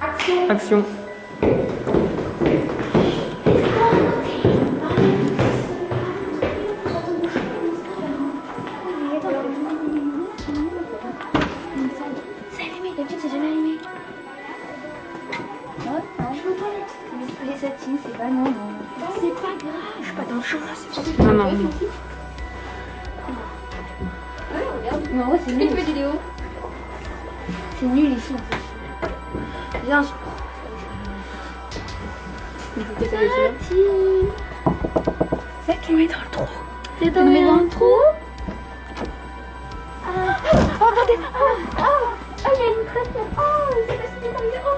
Action. C'est allumé, d'habitude c'est jamais allumé. Non, je veux pas les satines, c'est pas non. C'est pas grave. Je suis pas dans le champ là, c'est pas Non, non. Mais en vrai c'est nul. Vidéo. C'est nul ici en fait. Viens. C'est tombé dans le trou. C'est tombé dans le trou. Oh, regardez. Oh, il y a une trace. Oh, c'est pas si bien. Oh,